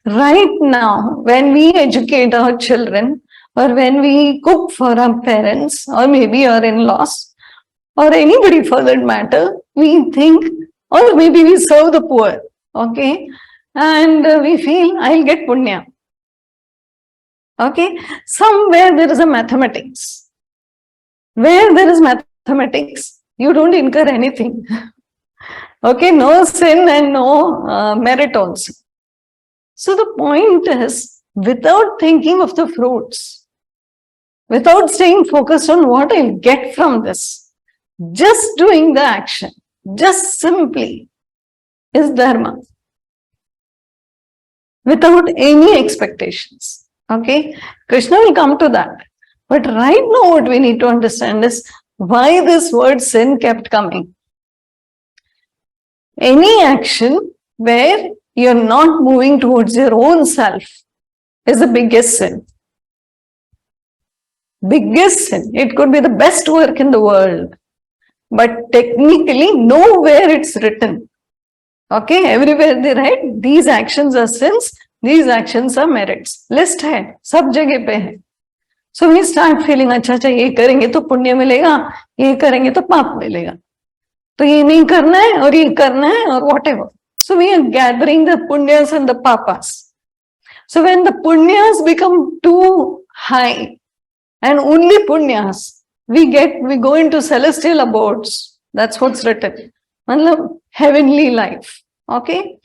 Right now, when we educate our children, or when we cook for our parents, or maybe our in-laws, or anybody for that matter, we think, or maybe we serve the poor, okay? And we feel, I'll get punya. Okay? Somewhere there is a mathematics. Where there is mathematics, you don't incur anything. Okay? No sin and no merit also. So the point is, without thinking of the fruits, without staying focused on what I'll get from this, just doing the action, just simply is dharma. Without any expectations. Okay? Krishna will come to that. But right now what we need to understand is why this word sin kept coming. Any action where you're not moving towards your own self is the biggest sin. Biggest sin. It could be the best work in the world. But technically, nowhere it's written. Okay, everywhere they write, these actions are sins, these actions are merits. List hai, sab jagah pe hai. So we start feeling, अच्छा अच्छा ये करेंगे तो पुण्य मिलेगा, ये करेंगे तो पाप मिलेगा. तो ये नहीं करना है और ये करना है और whatever. So we are gathering the punyas and the papas. So when the punyas become too high and only punyas, we go into celestial abodes. That's what's written. Matlab, heavenly life. Okay?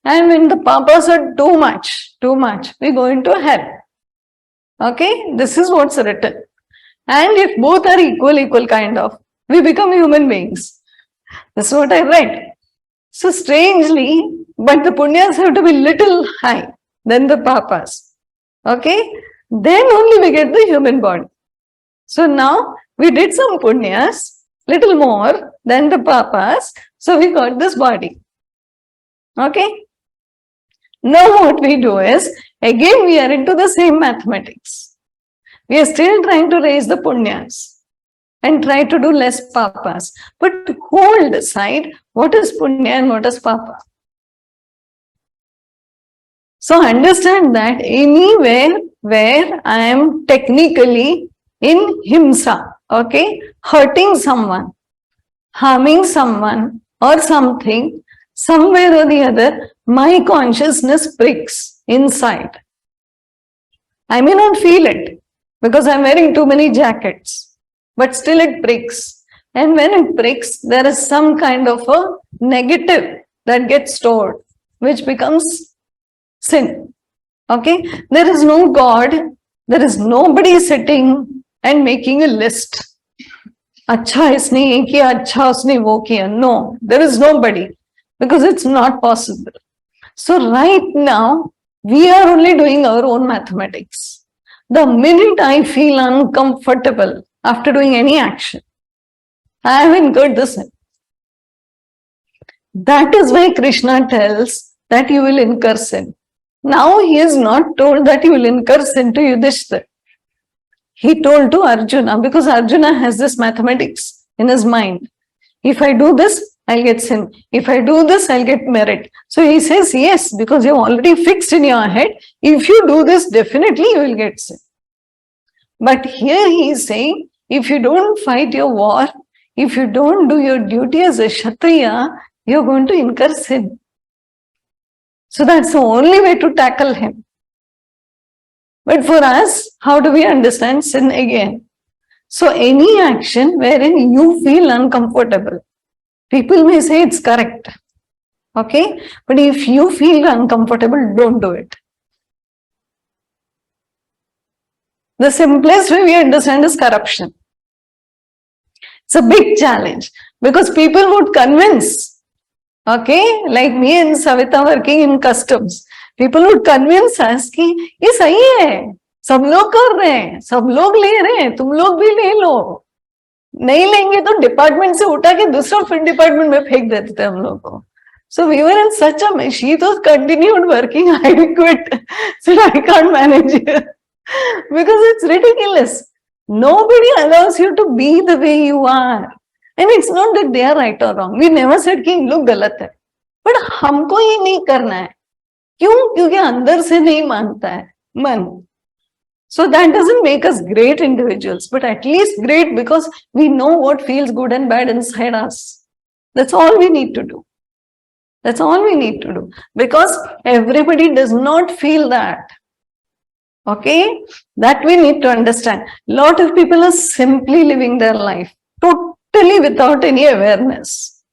And when the papas are too much, we go into hell. Okay? This is what's written. And if both are equal kind of, we become human beings. This is what I read. So strangely, but the punyas have to be little high than the papas. Okay? Then only we get the human body. So now we did some punyas, little more than the papas. So we got this body. Okay? Now what we do is, again we are into the same mathematics. We are still trying to raise the punyas and try to do less papas. But hold aside what is punya and what is papa. So understand that anywhere where I am technically in himsa, okay, hurting someone, harming someone or something, somewhere or the other, my consciousness pricks inside. I may not feel it because I'm wearing too many jackets, but still it pricks. And when it pricks, there is some kind of a negative that gets stored, which becomes sin. Okay? There is no God, there is nobody sitting and making a list. Acha isne ye kiya, acha usne wo kiya. No, there is nobody. Because it's not possible. So right now, we are only doing our own mathematics. The minute I feel uncomfortable after doing any action, I have incurred the sin. That is why Krishna tells that you will incur sin. Now he is not told that you will incur sin to Yudhishthira. He told to Arjuna, because Arjuna has this mathematics in his mind. If I do this, I'll get sin. If I do this, I'll get merit. So he says, yes, because you've already fixed in your head, if you do this, definitely you will get sin. But here he is saying, if you don't fight your war, if you don't do your duty as a Kshatriya, you're going to incur sin. So that's the only way to tackle him. But for us, how do we understand sin again? So any action wherein you feel uncomfortable, people may say it's correct. Okay? But if you feel uncomfortable, don't do it. The simplest way we understand is corruption. It's a big challenge because people would convince, okay, like me and Savita working in customs, people would convince us कि ये सही है, सब लोग कर रहे हैं, सब लोग ले रहे हैं, तुम लोग भी ले लो. नहीं लेंगे तो डिपार्टमेंट से उठा के दूसरा फिर डिपार्टमेंट में फेंक देते थे हम लोग को. So we were in such a mess. She was continued working. I quit. So I can't manage it because it's ridiculous. Nobody allows you to be the way you are. And it's not that they are right or wrong. We never said कि लोग गलत है. But हमको ये नहीं करना है क्यों? क्योंकि अंदर से नहीं मानता है मन. So that doesn't make us great individuals, but at least great because we know what feels good and bad inside us. That's all we need to do. That's all we need to do. Because everybody does not feel that. Okay? That we need to understand. Lot of people are simply living their life totally without any awareness.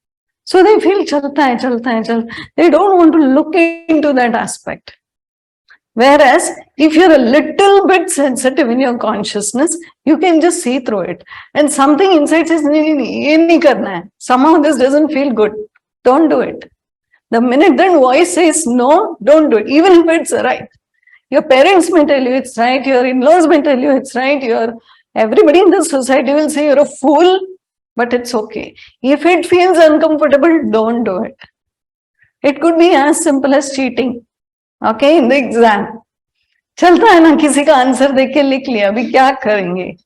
So they feel chalta hai, chalta hai, chalta. They don't want to look into that aspect. Whereas, if you're a little bit sensitive in your consciousness, you can just see through it. And something inside says, ye nahi karna hai. Somehow this doesn't feel good. Don't do it. The minute that voice says no, don't do it. Even if it's right. Your parents may tell you it's right. Your in-laws may tell you it's right. Everybody in the society will say you're a fool. But it's okay. If it feels uncomfortable, don't do it. It could be as simple as cheating. Okay, in the exam. चलता है ना, किसी का answer देख के लिख लिया, अभी क्या करेंगे?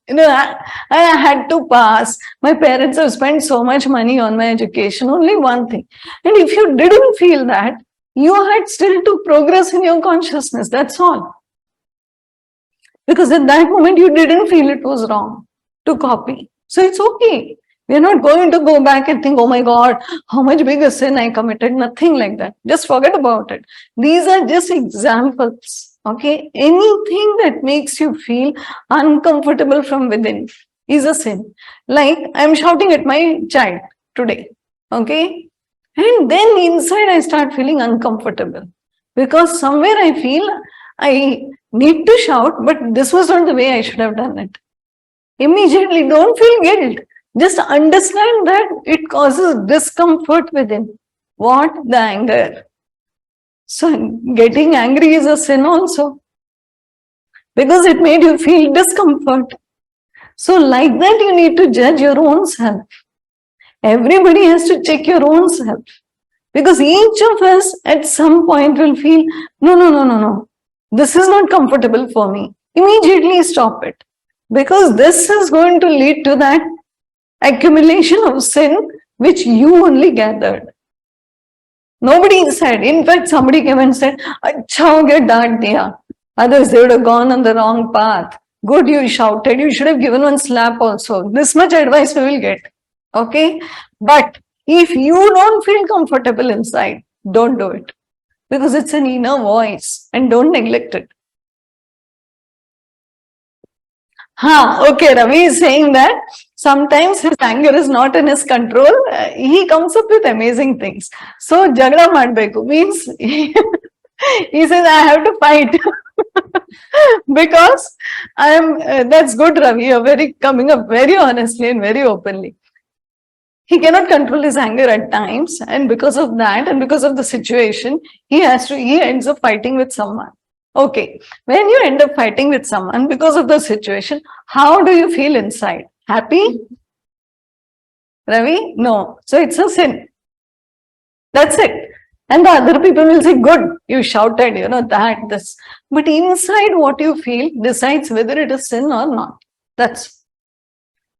I had to pass. My parents have spent so much money on my education. Only one thing. And if you didn't feel that, you had still to progress in your consciousness. That's all. Because at that moment, you didn't feel it was wrong to copy. So it's okay. We're not going to go back and think, oh my God, how much bigger sin I committed. Nothing like that. Just forget about it. These are just examples. Okay. Anything that makes you feel uncomfortable from within is a sin. Like I'm shouting at my child today. Okay. And then inside I start feeling uncomfortable because somewhere I feel I need to shout, but this was not the way I should have done it. Immediately don't feel guilt. Just understand that it causes discomfort within. What? The anger. So getting angry is a sin also. Because it made you feel discomfort. So like that you need to judge your own self. Everybody has to check your own self. Because each of us at some point will feel, no. This is not comfortable for me. Immediately stop it. Because this is going to lead to that accumulation of sin which you only gathered. Nobody said. In fact, somebody came and said, "Acha ho gaya, daant diya." Others, they would have gone on the wrong path. Good, you shouted. You should have given one slap also. This much advice we will get. Okay? But if you don't feel comfortable inside, don't do it. Because it's an inner voice and don't neglect it. Okay, Ravi is saying that sometimes his anger is not in his control. He comes up with amazing things. So, jagda madbeku means he says, I have to fight. Because I am, that's good, Ravi. You're coming up very honestly and very openly. He cannot control his anger at times. And because of that and because of the situation, he ends up fighting with someone. Okay, when you end up fighting with someone because of the situation, how do you feel inside? Happy? Ravi? No. So it's a sin. That's it. And the other people will say, good, you shouted, this. But inside what you feel decides whether it is sin or not. That's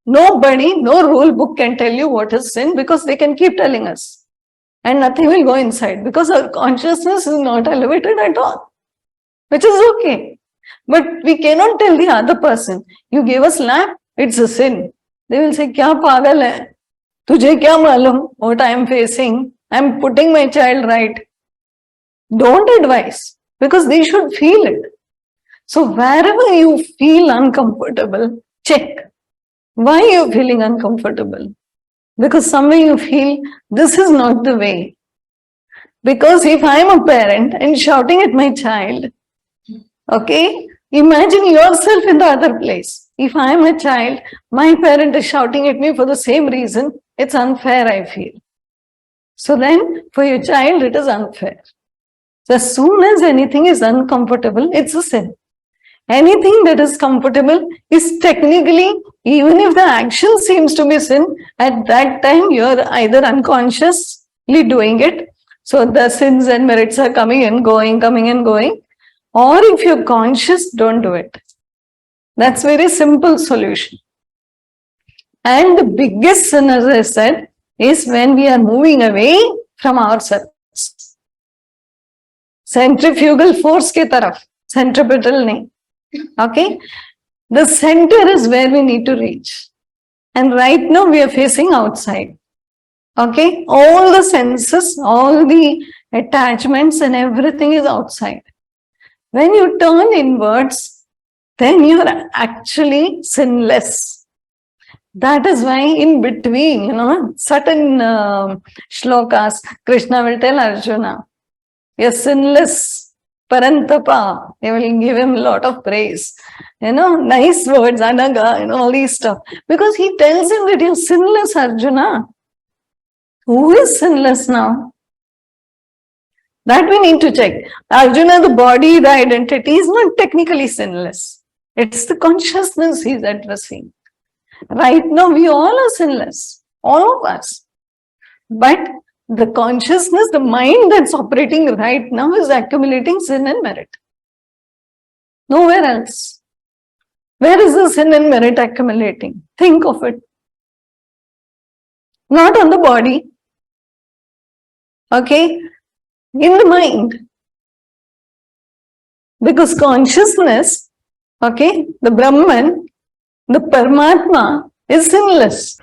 nobody, no rule book can tell you what is sin because they can keep telling us. And nothing will go inside because our consciousness is not elevated at all. Which is okay. But we cannot tell the other person, you gave a slap, it's a sin. They will say, kya pagal hai? Tujhe kya malum what I am facing? I am putting my child right. Don't advise because they should feel it. So wherever you feel uncomfortable, check. Why are you feeling uncomfortable? Because somewhere you feel this is not the way. Because if I am a parent and shouting at my child, okay, imagine yourself in the other place. If I am a child, my parent is shouting at me for the same reason, it's unfair, I feel. So then, for your child, it is unfair. So as soon as anything is uncomfortable, it's a sin. Anything that is comfortable is technically, even if the action seems to be sin, at that time you're either unconsciously doing it. So the sins and merits are coming and going. Or if you're conscious, don't do it. That's very simple solution. And the biggest sin, as I said, is when we are moving away from ourselves. Centrifugal force ke taraf, centripetal nahi. Okay, the center is where we need to reach, and right now we are facing outside. Okay, all the senses, all the attachments and everything is outside. When you turn inwards, then you are actually sinless. That is why in between, certain shlokas, Krishna will tell Arjuna, you're sinless, Parantapa. They will give him a lot of praise. Nice words, Anaga, all these stuff. Because he tells him that you're sinless, Arjuna. Who is sinless now? That we need to check. Arjuna, the body, the identity is not technically sinless. It's the consciousness he's addressing. Right now, we all are sinless. All of us. But the consciousness, the mind that's operating right now is accumulating sin and merit. Nowhere else. Where is the sin and merit accumulating? Think of it. Not on the body. Okay? In the mind. Because consciousness, okay, the Brahman, the Paramatma is sinless.